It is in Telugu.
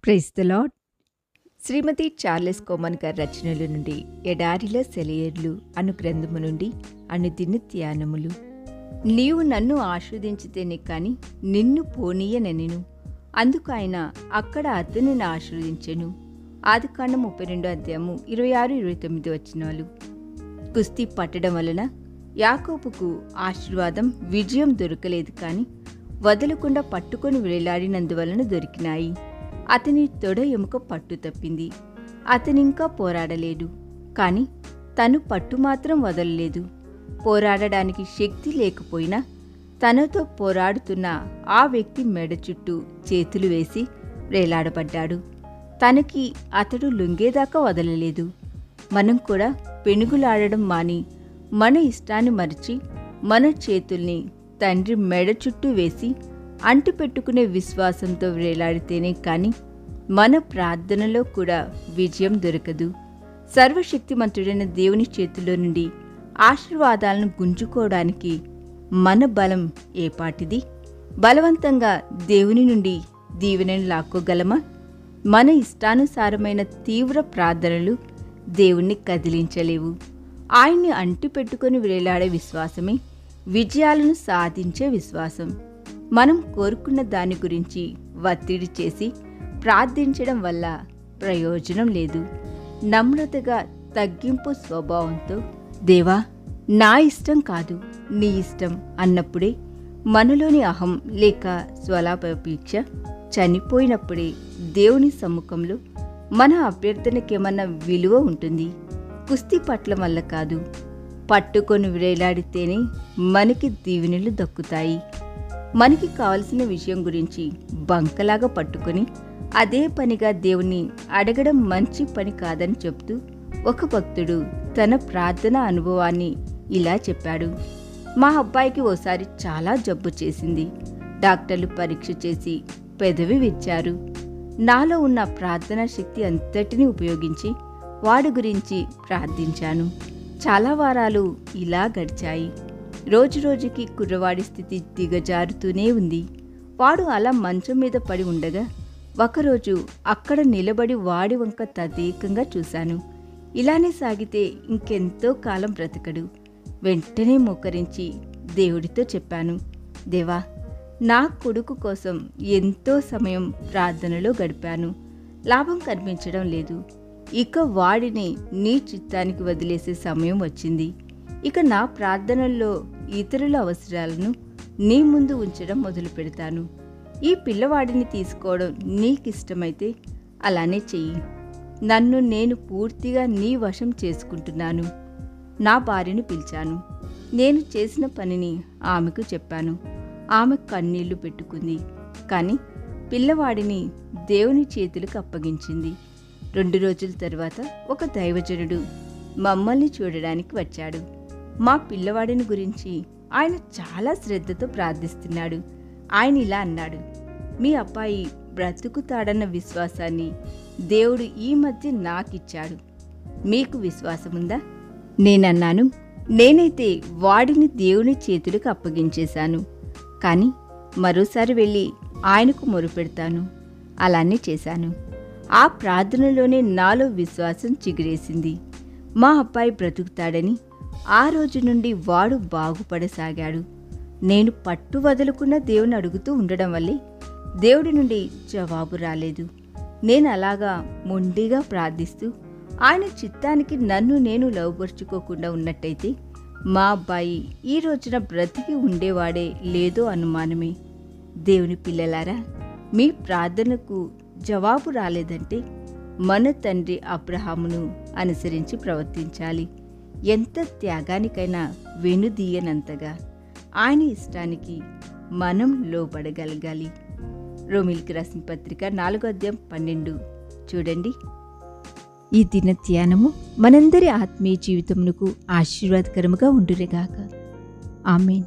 Praise the lord. Shrimati Charles Cowman గారి రచనల నుండి ఎడారిలో సెలయేర్లు అను గ్రంథము నుండి అనుదిన ధ్యానములు. నీవు నన్ను ఆశీర్వదించితేనే కాని నిన్ను పోనీయనెను. అందుకు ఆయన అక్కడ అతనిని ఆశీర్వదించెను. ఆదికాండం 32:26-29 వచనాలు. కుస్తీ పట్టడం వలన యాకోబుకు ఆశీర్వాదం, విజయం దొరకలేదు, కానీ వదలకుండా పట్టుకొని వేలాడినందువలన దొరికినాయి. అతని తొడ ఎముక పట్టు తప్పింది. అతనింకా పోరాడలేడు, కానీ తను పట్టు మాత్రం వదలలేదు. పోరాడడానికి శక్తి లేకపోయినా తనతో పోరాడుతున్న ఆ వ్యక్తి మెడ చుట్టూ చేతులు వేసి వేలాడబడ్డాడు. తనకి అతడు లొంగేదాకా వదలలేదు. మనం కూడా పెనుగులాడడం మాని మన ఇష్టాన్ని మరిచి మన చేతుల్ని తండ్రి మెడ చుట్టూ వేసి అంటిపెట్టుకునే విశ్వాసంతో వేలాడితేనే కానీ మన ప్రార్థనలో కూడా విజయం దొరకదు. సర్వశక్తిమంతుడైన దేవుని చేతిలో నుండి ఆశీర్వాదాలను గుంజుకోవడానికి మన బలం ఏపాటిది? బలవంతంగా దేవుని నుండి దీవెనను లాక్కోగలమా? మన ఇష్టానుసారమైన తీవ్ర ప్రార్థనలు దేవుణ్ణి కదిలించలేవు. ఆయన్ని అంటిపెట్టుకొని వేలాడే విశ్వాసమే విజయాలను సాధించే విశ్వాసం. మనం కోరుకున్న దాని గురించి ఒత్తిడి చేసి ప్రార్థించడం వల్ల ప్రయోజనం లేదు. నమ్రతగా తగ్గింపు స్వభావంతో దేవా, నా ఇష్టం కాదు నీ ఇష్టం అన్నప్పుడే మనలోని అహం లేక స్వలాపేక్ష చనిపోయినప్పుడే దేవుని సమ్ముఖంలో మన అభ్యర్థనకేమన్నా విలువ ఉంటుంది. కుస్తీ పట్ల వల్ల కాదు, పట్టుకొని వేలాడితేనే మనకి దీవెనలు దక్కుతాయి. మనకి కావలసిన విషయం గురించి బంకలాగా పట్టుకొని అదే పనిగా దేవుణ్ణి అడగడం మంచి పని కాదని చెప్తూ ఒక భక్తుడు తన ప్రార్థన అనుభవాన్ని ఇలా చెప్పాడు. మా అబ్బాయికి ఓసారి చాలా జబ్బు చేసింది. డాక్టర్లు పరీక్ష చేసి పెదవి విచ్చారు. నాలో ఉన్న ప్రార్థనా శక్తి అంతటినీ ఉపయోగించి వాడి గురించి ప్రార్థించాను. చాలా వారాలు ఇలా గడిచాయి. రోజురోజుకి కుర్రవాడి స్థితి దిగజారుతూనే ఉంది. వాడు అలా మంచం మీద పడి ఉండగా ఒకరోజు అక్కడ నిలబడి వాడి వంక తదేకంగా చూశాను. ఇలానే సాగితే ఇంకెంతో కాలం బ్రతకడు. వెంటనే మోకరించి దేవుడితో చెప్పాను, దేవా, నా కొడుకు కోసం ఎంతో సమయం ప్రార్థనలో గడిపాను. లాభం కనిపించడం లేదు. ఇక వాడిని నీ చిత్తానికి వదిలేసే సమయం వచ్చింది. ఇక నా ప్రార్థనల్లో ఇతరుల అవసరాలను నీ ముందు ఉంచడం మొదలు పెడతాను. ఈ పిల్లవాడిని తీసుకోవడం నీకిష్టమైతే అలానే చెయ్యి. నన్ను నేను పూర్తిగా నీ వశం చేసుకుంటున్నాను. నా భార్యను పిలిచాను. నేను చేసిన పనిని ఆమెకు చెప్పాను. ఆమె కన్నీళ్లు పెట్టుకుంది, కానీ పిల్లవాడిని దేవుని చేతులకు అప్పగించింది. 2 రోజుల తర్వాత ఒక దైవజనుడు మమ్మల్ని చూడడానికి వచ్చాడు. మా పిల్లవాడిని గురించి ఆయన చాలా శ్రద్ధతో ప్రార్థిస్తున్నాడు. ఆయన ఇలా అన్నాడు, మీ అబ్బాయి బ్రతుకుతాడన్న విశ్వాసాన్ని దేవుడు ఈ మధ్య నాకిచ్చాడు. మీకు విశ్వాసముందా? నేనన్నాను, నేనైతే వాడిని దేవుని చేతులకు అప్పగించేశాను, కానీ మరోసారి వెళ్ళి ఆయనకు మొరుపెడతాను. అలానే చేశాను. ఆ ప్రార్థనలోనే నాలో విశ్వాసం చిగురేసింది. మా అబ్బాయి బ్రతుకుతాడని ఆ రోజు నుండి వాడు బాగుపడసాగాడు. నేను పట్టు వదులుకున్న దేవుని అడుగుతూ ఉండడం వల్లే దేవుడి నుండి జవాబు రాలేదు. నేను అలాగా మొండిగా ప్రార్థిస్తూ ఆయన చిత్తానికి నన్ను నేను లోబర్చుకోకుండా ఉన్నట్టయితే మా అబ్బాయి ఈ రోజున బ్రతికి ఉండేవాడే లేదో అనుమానమే. దేవుని పిల్లలారా, మీ ప్రార్థనకు జవాబు రాలేదంటే మన తండ్రి అబ్రహామును అనుసరించి ప్రవర్తించాలి. ఎంత త్యాగానికైనా వెనుదీయనంతగా ఆయన ఇష్టానికి మనం లోబడగలగాలి. రోమీయులకు రాసిన పత్రిక 4:12 చూడండి. ఈ దిన ధ్యానము మనందరి ఆత్మీయ జీవితమునకు ఆశీర్వాదకరముగా ఉండునుగాక. ఆమేన్.